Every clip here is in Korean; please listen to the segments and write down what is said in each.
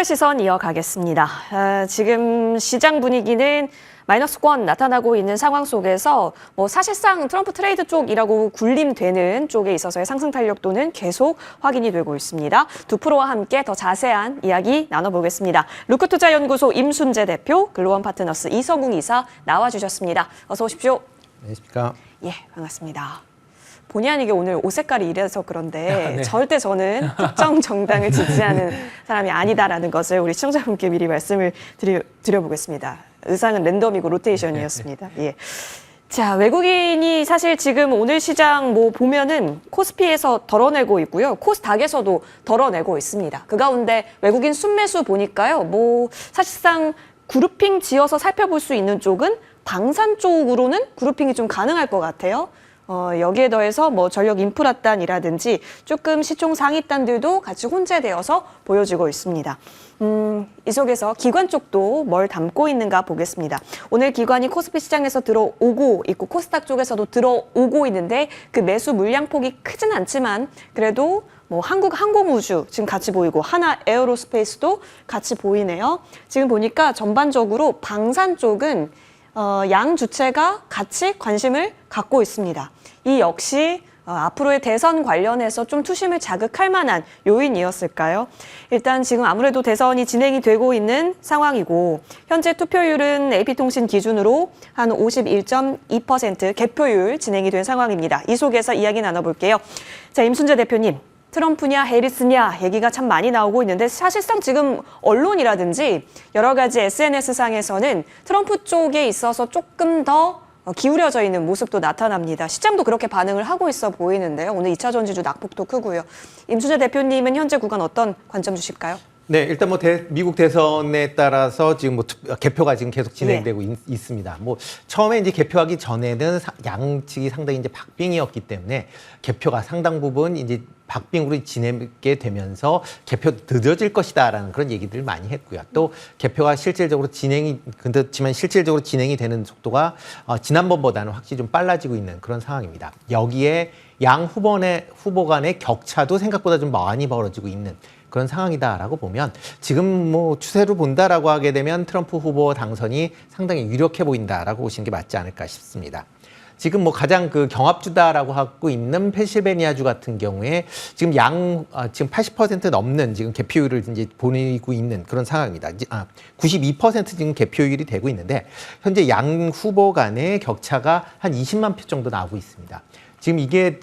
특별 시선 이어가겠습니다. 지금 시장 분위기는 마이너스권 나타나고 있는 상황 속에서 사실상 트럼프 트레이드 쪽이라고 군림되는 쪽에 있어서의 상승 탄력도는 계속 확인이 되고 있습니다. 두 프로와 함께 더 자세한 이야기 나눠보겠습니다. 루크투자연구소 임순재 대표, 글로원 파트너스 이성웅 이사 나와주셨습니다. 어서 오십시오. 안녕하십니까. 예, 반갑습니다. 본의 아니게 오늘 옷 색깔이 이래서 그런데 네. 절대 저는 특정 정당을 지지하는 사람이 아니다라는 것을 우리 시청자분께 미리 말씀을 드려보겠습니다. 의상은 랜덤이고 로테이션이었습니다. 예. 자, 외국인이 사실 지금 오늘 시장 보면은 코스피에서 덜어내고 있고요. 코스닥에서도 덜어내고 있습니다. 그 가운데 외국인 순매수 보니까요. 사실상 그룹핑 지어서 살펴볼 수 있는 쪽은 방산 쪽으로는 그룹핑이 좀 가능할 것 같아요. 여기에 더해서 전력 인프라단이라든지 조금 시총 상위단들도 같이 혼재되어서 보여지고 있습니다. 이 속에서 기관 쪽도 뭘 담고 있는가 보겠습니다. 오늘 기관이 코스피 시장에서 들어오고 있고 코스닥 쪽에서도 들어오고 있는데 그 매수 물량폭이 크진 않지만 그래도 한국항공우주 지금 같이 보이고 하나 에어로스페이스도 같이 보이네요. 지금 보니까 전반적으로 방산 쪽은 양 주체가 같이 관심을 갖고 있습니다. 이 역시 앞으로의 대선 관련해서 좀 투심을 자극할 만한 요인이었을까요? 일단 지금 아무래도 대선이 진행이 되고 있는 상황이고 현재 투표율은 AP통신 기준으로 한 51.2% 개표율 진행이 된 상황입니다. 이 속에서 이야기 나눠볼게요. 자, 임순재 대표님. 트럼프냐 해리스냐 얘기가 참 많이 나오고 있는데 사실상 지금 언론이라든지 여러 가지 SNS상에서는 트럼프 쪽에 있어서 조금 더 기울여져 있는 모습도 나타납니다. 시장도 그렇게 반응을 하고 있어 보이는데요. 오늘 2차 전지주 낙폭도 크고요. 임순재 대표님은 현재 구간 어떤 관점 주실까요? 네, 일단 미국 대선에 따라서 지금 개표가 지금 계속 진행되고 있습니다. 처음에 이제 개표하기 전에는 양측이 상당히 이제 박빙이었기 때문에 개표가 상당 부분 이제 박빙으로 지내게 되면서 개표 늦어질 것이다라는 그런 얘기들을 많이 했고요. 또 개표가 실질적으로 그렇지만 실질적으로 진행이 되는 속도가 지난번보다는 확실히 좀 빨라지고 있는 그런 상황입니다. 여기에 양 후보 간의 격차도 생각보다 좀 많이 벌어지고 있는 그런 상황이다라고 보면 지금 추세로 본다라고 하게 되면 트럼프 후보 당선이 상당히 유력해 보인다라고 보시는 게 맞지 않을까 싶습니다. 지금 가장 경합주다라고 하고 있는 펜실베니아주 같은 경우에 지금 지금 80% 넘는 지금 개표율을 이제 보이고 있는 그런 상황입니다. 92% 지금 개표율이 되고 있는데 현재 양 후보 간의 격차가 한 20만 표 정도 나오고 있습니다. 지금 이게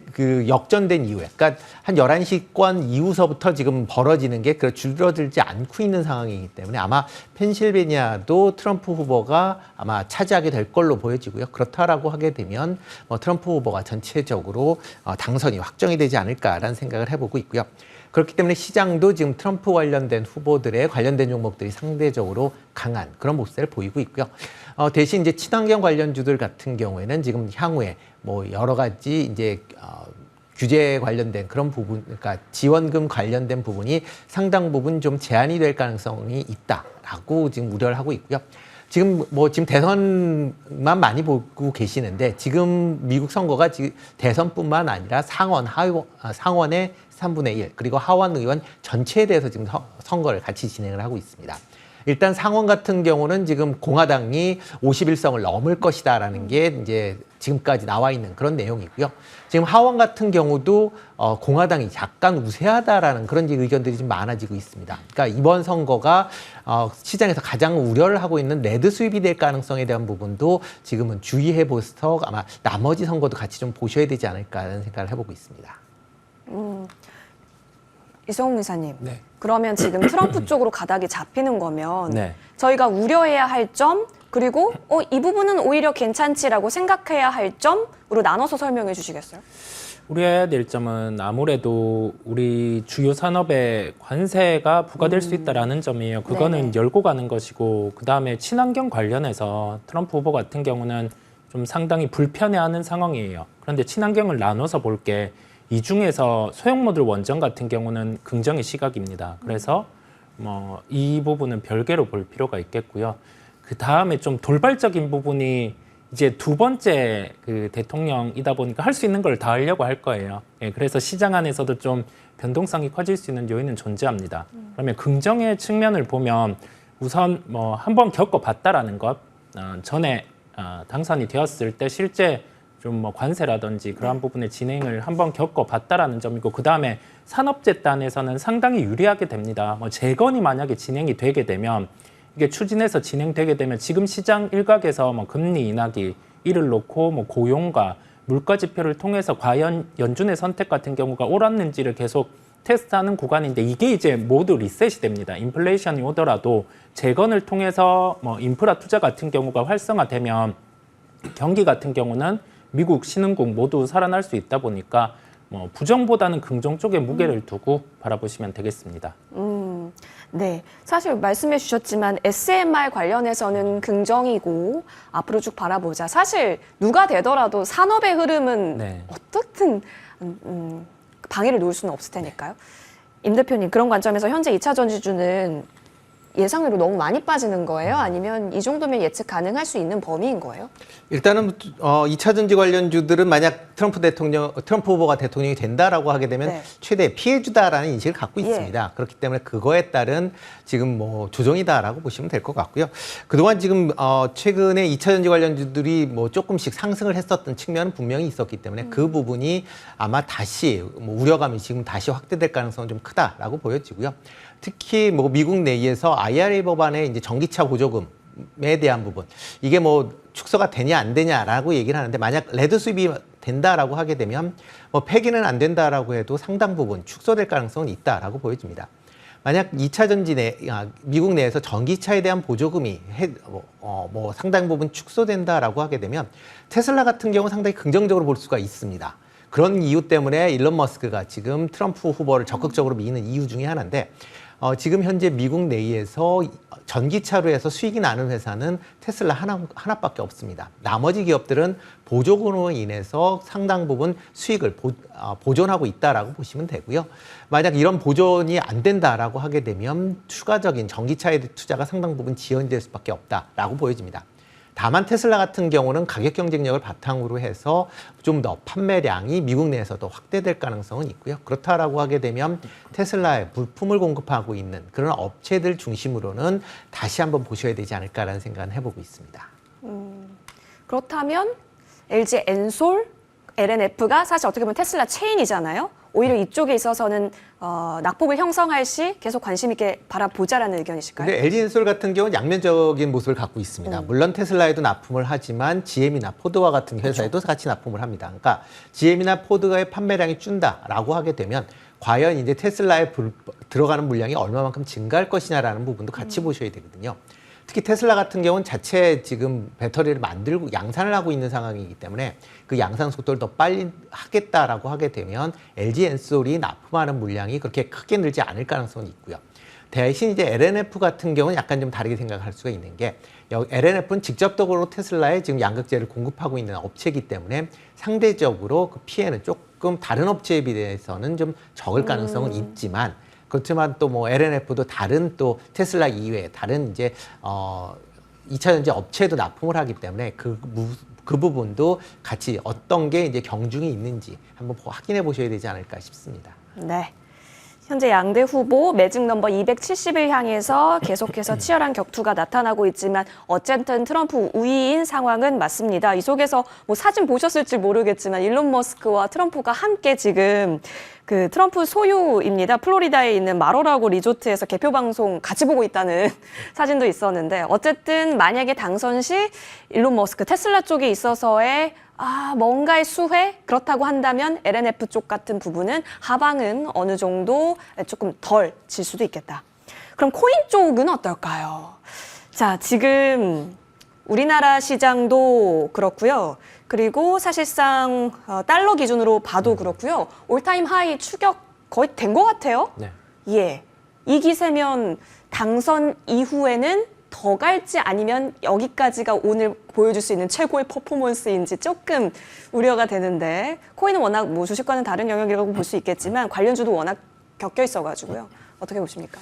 역전된 이후에, 그러니까 한 11시권 이후서부터 지금 벌어지는 게 줄어들지 않고 있는 상황이기 때문에 아마 펜실베니아도 트럼프 후보가 아마 차지하게 될 걸로 보여지고요. 그렇다라고 하게 되면 트럼프 후보가 전체적으로 당선이 확정이 되지 않을까라는 생각을 해보고 있고요. 그렇기 때문에 시장도 지금 트럼프 관련된 후보들의 관련된 종목들이 상대적으로 강한 그런 모습을 보이고 있고요. 대신 이제 친환경 관련주들 같은 경우에는 지금 향후에 여러 가지 이제 규제 관련된 그런 부분, 그러니까 지원금 관련된 부분이 상당 부분 좀 제한이 될 가능성이 있다라고 지금 우려를 하고 있고요. 지금 지금 대선만 많이 보고 계시는데 지금 미국 선거가 지금 대선뿐만 아니라 상원의 3분의 1 그리고 하원 의원 전체에 대해서 지금 선거를 같이 진행을 하고 있습니다. 일단 상원 같은 경우는 지금 공화당이 51석을 넘을 것이다라는 게 이제 지금까지 나와 있는 그런 내용이고요. 지금 하원 같은 경우도 공화당이 약간 우세하다라는 그런 의견들이 좀 많아지고 있습니다. 그러니까 이번 선거가 시장에서 가장 우려를 하고 있는 레드 수입이 될 가능성에 대한 부분도 지금은 주의해 보셔서 아마 나머지 선거도 같이 좀 보셔야 되지 않을까라는 생각을 해보고 있습니다. 이성웅 이사님. 네. 그러면 지금 트럼프 쪽으로 가닥이 잡히는 거면 네. 저희가 우려해야 할 점 그리고 이 부분은 오히려 괜찮지라고 생각해야 할 점으로 나눠서 설명해 주시겠어요? 우려해야 될 점은 아무래도 우리 주요 산업에 관세가 부과될 수 있다는 점이에요. 그거는 네네. 열고 가는 것이고 그다음에 친환경 관련해서 트럼프 후보 같은 경우는 좀 상당히 불편해하는 상황이에요. 그런데 친환경을 나눠서 볼 게 이 중에서 소형모듈 원전 같은 경우는 긍정의 시각입니다. 그래서 이 부분은 별개로 볼 필요가 있겠고요. 그 다음에 좀 돌발적인 부분이 이제 두 번째 그 대통령이다 보니까 할 수 있는 걸 다 하려고 할 거예요. 예, 그래서 시장 안에서도 좀 변동성이 커질 수 있는 요인은 존재합니다. 그러면 긍정의 측면을 보면 우선 뭐 한번 겪어봤다라는 것, 전에 당선이 되었을 때 실제 좀 뭐 관세라든지 그러한 부분의 진행을 한번 겪어봤다라는 점이고, 그 다음에 산업재단에서는 상당히 유리하게 됩니다. 뭐 재건이 만약에 진행이 되게 되면, 이게 추진해서 진행되게 되면 지금 시장 일각에서 뭐 금리 인하기 이를 놓고 뭐 고용과 물가 지표를 통해서 과연 연준의 선택 같은 경우가 옳았는지를 계속 테스트하는 구간인데, 이게 이제 모두 리셋이 됩니다. 인플레이션이 오더라도 재건을 통해서 뭐 인프라 투자 같은 경우가 활성화되면 경기 같은 경우는 미국 신흥국 모두 살아날 수 있다 보니까 뭐 부정보다는 긍정 쪽에 무게를 두고 바라보시면 되겠습니다. 네, 사실 말씀해 주셨지만 SMR 관련해서는 긍정이고 앞으로 쭉 바라보자. 사실 누가 되더라도 산업의 흐름은 네. 어떻든 방해를 놓을 수는 없을 테니까요. 임 대표님, 그런 관점에서 현재 2차 전지주는 예상외로 너무 많이 빠지는 거예요? 아니면 이 정도면 예측 가능할 수 있는 범위인 거예요? 일단은 2차 전지 관련주들은 만약 트럼프 후보가 대통령이 된다라고 하게 되면 네. 최대 피해주다라는 인식을 갖고 예. 있습니다. 그렇기 때문에 그거에 따른 지금 뭐 조정이다라고 보시면 될 것 같고요. 그동안 지금 최근에 2차 전지 관련주들이 뭐 조금씩 상승을 했었던 측면은 분명히 있었기 때문에 그 부분이 아마 다시 뭐 우려감이 지금 다시 확대될 가능성은 좀 크다라고 보여지고요. 특히 뭐 미국 내에서 IRA 법안의 이제 전기차 보조금에 대한 부분, 이게 뭐 축소가 되냐 안 되냐라고 얘기를 하는데, 만약 레드 수입이 된다라고 하게 되면 뭐 폐기는 안 된다라고 해도 상당 부분 축소될 가능성은 있다라고 보여집니다. 만약 2차 전지 미국 내에서 전기차에 대한 보조금이 뭐 상당 부분 축소된다라고 하게 되면 테슬라 같은 경우 상당히 긍정적으로 볼 수가 있습니다. 그런 이유 때문에 일론 머스크가 지금 트럼프 후보를 적극적으로 미는 이유 중에 하나인데, 지금 현재 미국 내에서 전기차로 해서 수익이 나는 회사는 테슬라 하나밖에 없습니다. 나머지 기업들은 보조금으로 인해서 상당 부분 수익을 보존하고 있다라고 보시면 되고요. 만약 이런 보존이 안 된다라고 하게 되면 추가적인 전기차에 투자가 상당 부분 지연될 수밖에 없다라고 보여집니다. 다만 테슬라 같은 경우는 가격 경쟁력을 바탕으로 해서 좀 더 판매량이 미국 내에서도 확대될 가능성은 있고요. 그렇다라고 하게 되면 테슬라에 부품을 공급하고 있는 그런 업체들 중심으로는 다시 한번 보셔야 되지 않을까라는 생각을 해보고 있습니다. 그렇다면 LG 엔솔, LNF가 사실 어떻게 보면 테슬라 체인이잖아요. 오히려 이쪽에 있어서는 낙폭을 형성할 시 계속 관심 있게 바라보자라는 의견이실까요? 근데 LG엔솔 같은 경우는 양면적인 모습을 갖고 있습니다. 물론 테슬라에도 납품을 하지만 GM이나 포드와 같은 회사에도 같이 납품을 합니다. 그러니까 GM이나 포드의 판매량이 준다라고 하게 되면 과연 이제 테슬라에 들어가는 물량이 얼마만큼 증가할 것이냐라는 부분도 같이 보셔야 되거든요. 특히 테슬라 같은 경우는 자체 지금 배터리를 만들고 양산을 하고 있는 상황이기 때문에 그 양산 속도를 더 빨리 하겠다라고 하게 되면 LG엔솔이 납품하는 물량이 그렇게 크게 늘지 않을 가능성이 있고요. 대신 이제 LNF 같은 경우는 약간 좀 다르게 생각할 수가 있는 게, LNF는 직접적으로 테슬라에 지금 양극재를 공급하고 있는 업체이기 때문에 상대적으로 그 피해는 조금 다른 업체에 비해서는 좀 적을 가능성은 있지만, 그렇지만 또 뭐 LNF도 다른 또 테슬라 이외에 다른 이제 2차 전지 업체도 납품을 하기 때문에 그 부분도 같이 어떤 게 이제 경중이 있는지 한번 확인해 보셔야 되지 않을까 싶습니다. 네. 현재 양대 후보 매직 넘버 270을 향해서 계속해서 치열한 격투가 나타나고 있지만 어쨌든 트럼프 우위인 상황은 맞습니다. 이 속에서 뭐 사진 보셨을지 모르겠지만 일론 머스크와 트럼프가 함께 지금 그 트럼프 소유입니다. 플로리다에 있는 마로라고 리조트에서 개표 방송 같이 보고 있다는 사진도 있었는데, 어쨌든 만약에 당선 시 일론 머스크 테슬라 쪽에 있어서의 뭔가의 수혜? 그렇다고 한다면 LNF 쪽 같은 부분은 하방은 어느 정도 조금 덜 질 수도 있겠다. 그럼 코인 쪽은 어떨까요? 자, 지금 우리나라 시장도 그렇고요. 그리고 사실상 달러 기준으로 봐도 그렇고요. 올타임 하이 추격 거의 된 것 같아요. 네. 예. 이 기세면 당선 이후에는 더 갈지 아니면 여기까지가 오늘 보여줄 수 있는 최고의 퍼포먼스인지 조금 우려가 되는데, 코인은 워낙 뭐 주식과는 다른 영역이라고 볼 수 있겠지만 관련주도 워낙 격겨 있어가지고요. 어떻게 보십니까?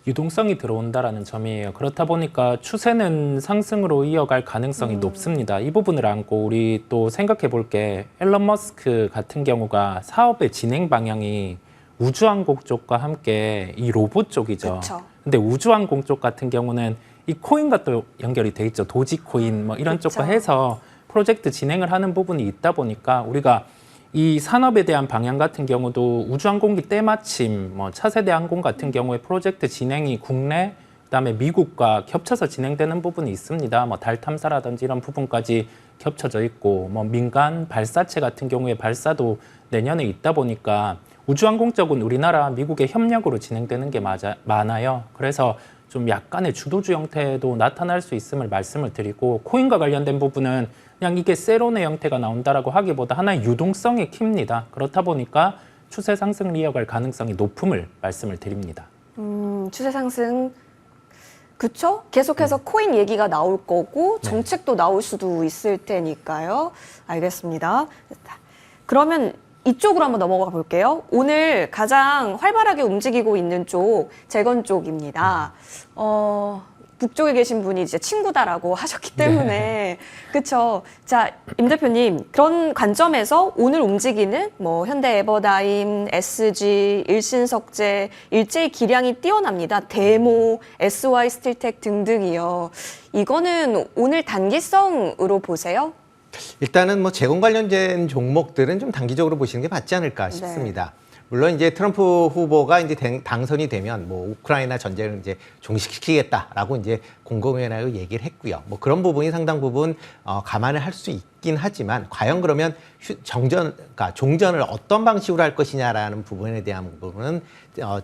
유동성이 들어온다라는 점이에요. 그렇다 보니까 추세는 상승으로 이어갈 가능성이 높습니다. 이 부분을 안고 우리 또 생각해 볼 게 앨런 머스크 같은 경우가 사업의 진행 방향이 우주항공 쪽과 함께 이 로봇 쪽이죠. 그쵸. 근데 우주항공 쪽 같은 경우는 이 코인과 또 연결이 돼 있죠. 도지코인 뭐 이런 그쵸. 쪽과 해서 프로젝트 진행을 하는 부분이 있다 보니까 우리가 이 산업에 대한 방향 같은 경우도 우주항공기 때마침 뭐 차세대 항공 같은 경우에 프로젝트 진행이 국내 그다음에 미국과 겹쳐서 진행되는 부분이 있습니다. 뭐 달 탐사라든지 이런 부분까지 겹쳐져 있고 뭐 민간 발사체 같은 경우에 발사도 내년에 있다 보니까 우주항공 쪽은 우리나라 미국의 협력으로 진행되는 게 많아요. 그래서 좀 약간의 주도주 형태도 나타날 수 있음을 말씀을 드리고 코인과 관련된 부분은 그냥 이게 세론의 형태가 나온다라고 하기보다 하나의 유동성의 키입니다. 그렇다 보니까 추세 상승을 이어갈 가능성이 높음을 말씀을 드립니다. 추세 상승. 그쵸? 계속해서 코인 얘기가 나올 거고 정책도 나올 수도 있을 테니까요. 알겠습니다. 그러면 이쪽으로 한번 넘어가 볼게요. 오늘 가장 활발하게 움직이고 있는 쪽 재건 쪽입니다. 북쪽에 계신 분이 이제 친구다라고 하셨기 때문에 그쵸. 자, 임 대표님 그런 관점에서 오늘 움직이는 뭐 현대 에버다임, SG, 일신석재 일제히 기량이 뛰어납니다. 데모, SY 스틸텍 등등이요. 이거는 오늘 단기성으로 보세요? 일단은 뭐 재건 관련된 종목들은 좀 단기적으로 보시는 게 맞지 않을까 싶습니다. 물론 이제 트럼프 후보가 이제 당선이 되면 뭐 우크라이나 전쟁을 이제 종식시키겠다라고 이제 공공연하게 얘기를 했고요. 뭐 그런 부분이 상당 부분 감안을 할 수 있긴 하지만 과연 그러면 그러니까 종전을 어떤 방식으로 할 것이냐라는 부분에 대한 부분은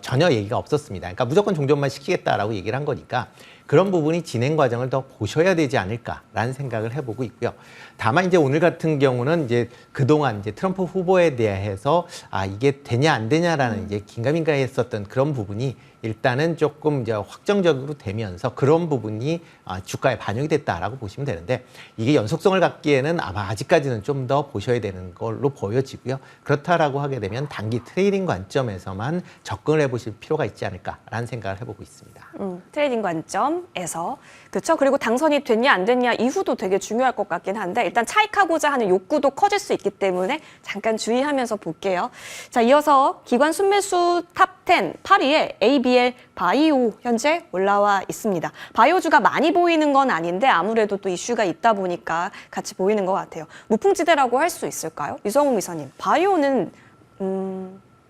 전혀 얘기가 없었습니다. 그러니까 무조건 종전만 시키겠다라고 얘기를 한 거니까 그런 부분이 진행 과정을 더 보셔야 되지 않을까라는 생각을 해보고 있고요. 다만 이제 오늘 같은 경우는 이제 그동안 이제 트럼프 후보에 대해서 이게 되냐 안 되냐라는 이제 긴가민가했었던 그런 부분이 일단은 조금 이제 확정적으로 되면서 그런 부분이 주가에 반영이 됐다라고 보시면 되는데 이게 연속성을 갖기에는 아마 아직까지는 좀 더 보셔야 되는 걸로 보여지고요. 그렇다라고 하게 되면 단기 트레이딩 관점에서만 접근을 해보실 필요가 있지 않을까라는 생각을 해보고 있습니다. 트레이딩 관점에서 그렇죠. 그리고 당선이 됐냐 안 됐냐 이후도 되게 중요할 것 같긴 한데 일단 차익하고자 하는 욕구도 커질 수 있기 때문에 잠깐 주의하면서 볼게요. 자, 이어서 기관 순매수 탑10 8위에 ABL 바이오 현재 올라와 있습니다. 바이오주가 많이 보이는 건 아닌데 아무래도 또 이슈가 있다 보니까 같이 보이는 것 같아요. 무풍지대라고 할 수 있을까요? 이성웅 이사님, 바이오는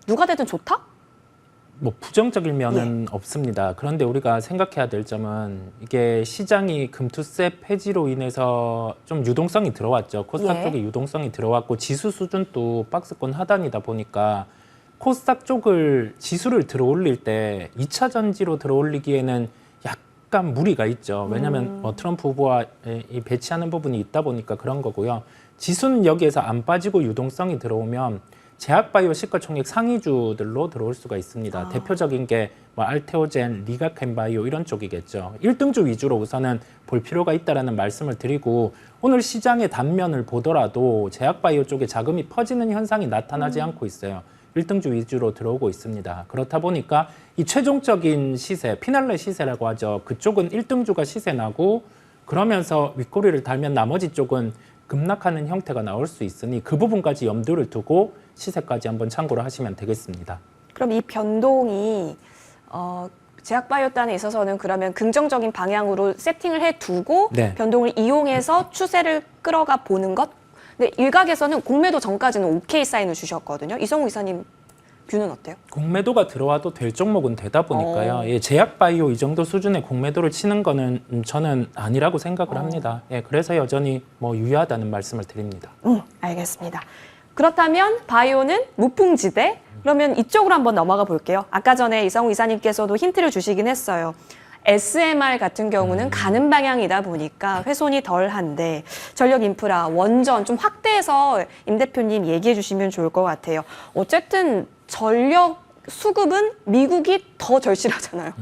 누가 되든 좋다? 뭐 부정적인 면은 없습니다. 그런데 우리가 생각해야 될 점은 이게 시장이 금투세 폐지로 인해서 좀 유동성이 들어왔죠. 코스닥 쪽에 유동성이 들어왔고 지수 수준도 박스권 하단이다 보니까 코스닥 쪽을 지수를 들어올릴 때 2차 전지로 들어올리기에는 약간 무리가 있죠. 왜냐하면 뭐 트럼프 후보와 이 배치하는 부분이 있다 보니까 그런 거고요. 지수는 여기에서 안 빠지고 유동성이 들어오면 제약바이오 시가총액 상위주들로 들어올 수가 있습니다. 대표적인 게 뭐 알테오젠, 리가켐바이오 이런 쪽이겠죠. 1등주 위주로 우선은 볼 필요가 있다라는 말씀을 드리고 오늘 시장의 단면을 보더라도 제약바이오 쪽에 자금이 퍼지는 현상이 나타나지 않고 있어요. 1등주 위주로 들어오고 있습니다. 그렇다 보니까 이 최종적인 시세, 피날레 시세라고 하죠. 그쪽은 1등주가 시세 나고 그러면서 윗꼬리를 달면 나머지 쪽은 급락하는 형태가 나올 수 있으니 그 부분까지 염두를 두고 시세까지 한번 참고를 하시면 되겠습니다. 그럼 이 변동이 제약바이오단에 있어서는 그러면 긍정적인 방향으로 세팅을 해두고 변동을 이용해서 추세를 끌어가 보는 것? 근데 일각에서는 공매도 전까지는 오케이 사인을 주셨거든요. 이성우 이사님 뷰는 어때요? 공매도가 들어와도 될 종목은 되다 보니까요. 예, 제약바이오 이 정도 수준의 공매도를 치는 거는 저는 아니라고 생각을 합니다. 예, 그래서 여전히 뭐 유효하다는 말씀을 드립니다. 알겠습니다. 그렇다면 바이오는 무풍지대? 그러면 이쪽으로 한번 넘어가 볼게요. 아까 전에 이성우 이사님께서도 힌트를 주시긴 했어요. SMR 같은 경우는 가는 방향이다 보니까 훼손이 덜한데 전력 인프라, 원전 좀 확대해서 임 대표님 얘기해 주시면 좋을 것 같아요. 어쨌든 전력 수급은 미국이 더 절실하잖아요.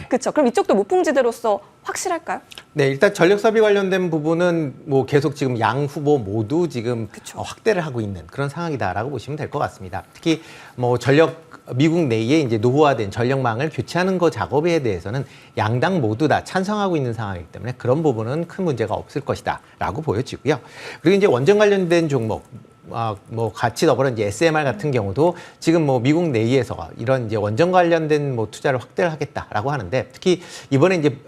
그렇죠. 그럼 이쪽도 무풍지대로서 확실할까요? 네, 일단 전력 사비 관련된 부분은 뭐 계속 지금 양 후보 모두 지금 확대를 하고 있는 그런 상황이다라고 보시면 될 것 같습니다. 특히 뭐 전력 미국 내에 이제 노후화된 전력망을 교체하는 거 작업에 대해서는 양당 모두 다 찬성하고 있는 상황이기 때문에 그런 부분은 큰 문제가 없을 것이다라고 보여지고요. 그리고 이제 원전 관련된 종목. 뭐 같이 더불어 이제 SMR 같은 경우도 지금 뭐 미국 내에서 이런 이제 원전 관련된 뭐 투자를 확대를 하겠다라고 하는데 특히 이번에 이제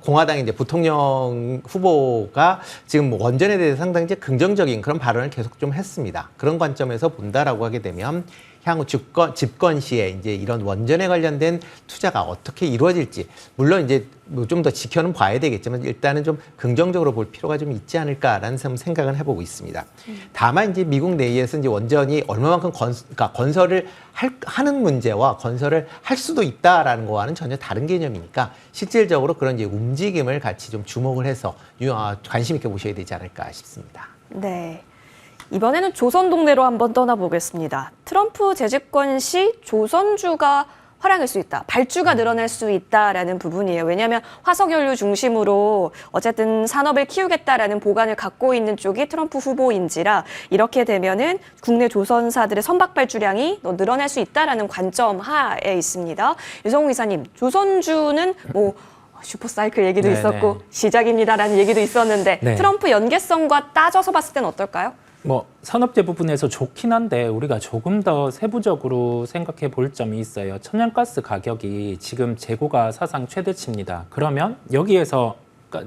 공화당의 이제 부통령 후보가 지금 뭐 원전에 대해서 상당히 이제 긍정적인 그런 발언을 계속 좀 했습니다. 그런 관점에서 본다라고 하게 되면 향후 집권 시에 이제 이런 원전에 관련된 투자가 어떻게 이루어질지 물론 이제 뭐 좀 더 지켜는 봐야 되겠지만 일단은 좀 긍정적으로 볼 필요가 좀 있지 않을까라는 생각을 해보고 있습니다. 다만 이제 미국 내에서 이제 원전이 얼마만큼 그러니까 건설을 하는 문제와 건설을 할 수도 있다라는 거와는 전혀 다른 개념이니까 실질적으로 그런 이제 움직임을 같이 좀 주목을 해서 관심 있게 보셔야 되지 않을까 싶습니다. 네. 이번에는 조선 동네로 한번 떠나보겠습니다. 트럼프 재집권 시 조선주가 활약할 수 있다, 발주가 늘어날 수 있다라는 부분이에요. 왜냐하면 화석연료 중심으로 어쨌든 산업을 키우겠다라는 보관을 갖고 있는 쪽이 트럼프 후보인지라 이렇게 되면은 국내 조선사들의 선박 발주량이 늘어날 수 있다라는 관점 하에 있습니다. 유성우 이사님, 조선주는 뭐 슈퍼사이클 얘기도 네네. 있었고 시작입니다라는 얘기도 있었는데 네. 트럼프 연계성과 따져서 봤을 때는 어떨까요? 뭐 산업재 부분에서 좋긴 한데 우리가 조금 더 세부적으로 생각해 볼 점이 있어요. 천연가스 가격이 지금 재고가 사상 최대치입니다. 그러면 여기에서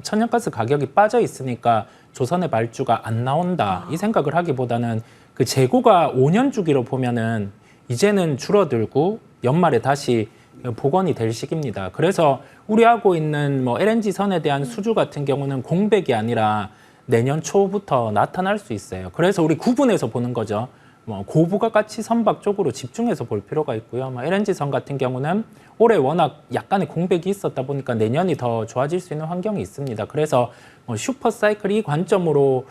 천연가스 가격이 빠져 있으니까 조선의 발주가 안 나온다 이 생각을 하기보다는 그 재고가 5년 주기로 보면은 이제는 줄어들고 연말에 다시 복원이 될 시기입니다. 그래서 우려하고 있는 뭐 LNG 선에 대한 수주 같은 경우는 공백이 아니라 내년 초부터 나타날 수 있어요. 그래서 우리 구분해서 보는 거죠. 뭐 고부가가치 선박 쪽으로 집중해서 볼 필요가 있고요. 뭐 LNG선 같은 경우는 올해 워낙 약간의 공백이 있었다 보니까 내년이 더 좋아질 수 있는 환경이 있습니다. 그래서 뭐 슈퍼사이클 이 관점으로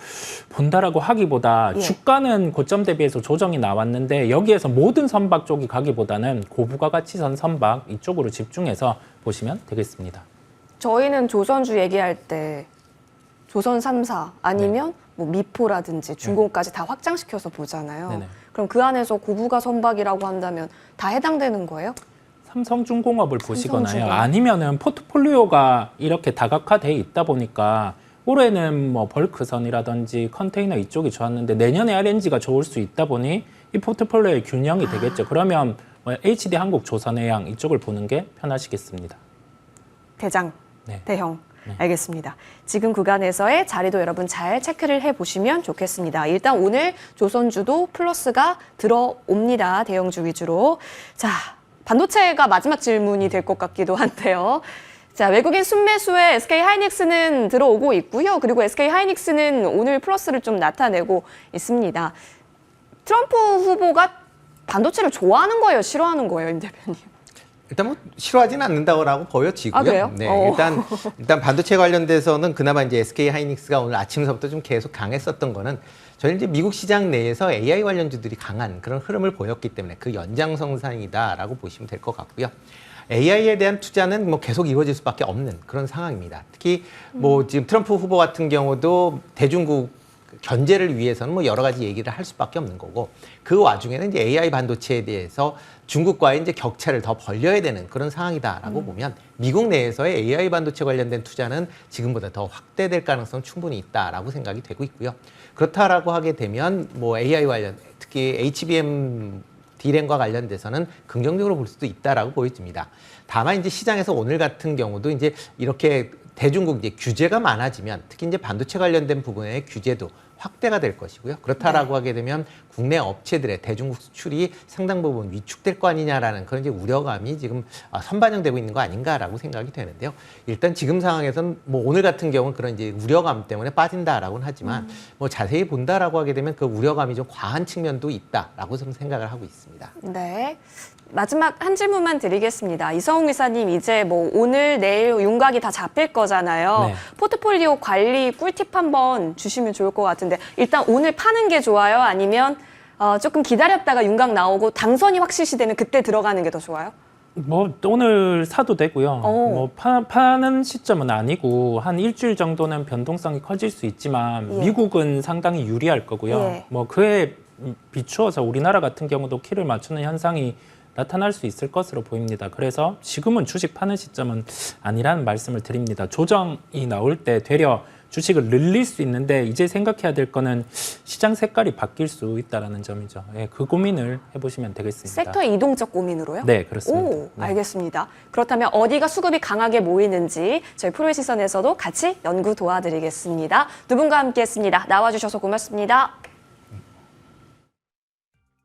본다라고 하기보다 주가는 고점 대비해서 조정이 나왔는데 여기에서 모든 선박 쪽이 가기보다는 고부가가치선 선박 이쪽으로 집중해서 보시면 되겠습니다. 저희는 조선주 얘기할 때 조선 3사 아니면 뭐 미포라든지 중공까지 다 확장시켜서 보잖아요. 네네. 그럼 그 안에서 고부가 선박이라고 한다면 다 해당되는 거예요? 삼성중공업을 보시거나요. 삼성중공업. 아니면은 포트폴리오가 이렇게 다각화돼 있다 보니까 올해는 뭐 벌크선이라든지 컨테이너 이쪽이 좋았는데 내년에 LNG가 좋을 수 있다 보니 이 포트폴리오의 균형이 되겠죠. 그러면 뭐 HD 한국 조선해양 이쪽을 보는 게 편하시겠습니다. 대장, 네. 대형. 알겠습니다. 지금 구간에서의 자리도 여러분 잘 체크를 해보시면 좋겠습니다. 일단 오늘 조선주도 플러스가 들어옵니다. 대형주 위주로. 자, 반도체가 마지막 질문이 될 것 같기도 한데요. 자, 외국인 순매수에 SK하이닉스는 들어오고 있고요. 그리고 SK하이닉스는 오늘 플러스를 좀 나타내고 있습니다. 트럼프 후보가 반도체를 좋아하는 거예요? 싫어하는 거예요? 임 대표님? 일단 뭐 싫어하지는 않는다고 보여지고요. 아, 그래요? 네, 어. 일단 반도체 관련돼서는 그나마 이제 SK 하이닉스가 오늘 아침서부터 좀 계속 강했었던 거는 저희는 이제 미국 시장 내에서 AI 관련주들이 강한 그런 흐름을 보였기 때문에 그 연장선상이다라고 보시면 될 것 같고요. AI에 대한 투자는 뭐 계속 이루어질 수밖에 없는 그런 상황입니다. 특히 뭐 지금 트럼프 후보 같은 경우도 대중국 견제를 위해서는 뭐 여러 가지 얘기를 할 수밖에 없는 거고 그 와중에는 이제 AI 반도체에 대해서 중국과의 이제 격차를 더 벌려야 되는 그런 상황이다라고 보면 미국 내에서의 AI 반도체 관련된 투자는 지금보다 더 확대될 가능성은 충분히 있다라고 생각이 되고 있고요. 그렇다라고 하게 되면 뭐 AI 관련 특히 HBM D램과 관련돼서는 긍정적으로 볼 수도 있다라고 보여집니다. 다만 이제 시장에서 오늘 같은 경우도 이제 이렇게 대중국 이제 규제가 많아지면 특히 이제 반도체 관련된 부분의 규제도 확대가 될 것이고요. 그렇다라고 하게 되면 국내 업체들의 대중국 수출이 상당 부분 위축될 거 아니냐라는 그런 이제 우려감이 지금 선반영되고 있는 거 아닌가라고 생각이 되는데요. 일단 지금 상황에서는 뭐 오늘 같은 경우는 그런 이제 우려감 때문에 빠진다라고는 하지만 뭐 자세히 본다라고 하게 되면 그 우려감이 좀 과한 측면도 있다라고 좀 생각을 하고 있습니다. 네. 마지막 한 질문만 드리겠습니다. 이성웅 이사님, 이제 뭐 오늘 내일 윤곽이 다 잡힐 거잖아요. 네. 포트폴리오 관리 꿀팁 한번 주시면 좋을 것 같은데 일단 오늘 파는 게 좋아요? 아니면 조금 기다렸다가 윤곽 나오고 당선이 확실시 되면 그때 들어가는 게 더 좋아요? 뭐 오늘 사도 되고요. 오. 뭐 파는 시점은 아니고 한 일주일 정도는 변동성이 커질 수 있지만 예. 미국은 상당히 유리할 거고요. 예. 뭐 그에 비추어서 우리나라 같은 경우도 키를 맞추는 현상이 나타날 수 있을 것으로 보입니다. 그래서 지금은 주식 파는 시점은 아니라는 말씀을 드립니다. 조정이 나올 때 되려 주식을 늘릴 수 있는데 이제 생각해야 될 거는 시장 색깔이 바뀔 수 있다는 점이죠. 예, 그 고민을 해보시면 되겠습니다. 섹터 이동적 고민으로요? 네, 그렇습니다. 오, 네. 알겠습니다. 그렇다면 어디가 수급이 강하게 모이는지 저희 프로의 시선에서도 같이 연구 도와드리겠습니다. 두 분과 함께했습니다. 나와주셔서 고맙습니다.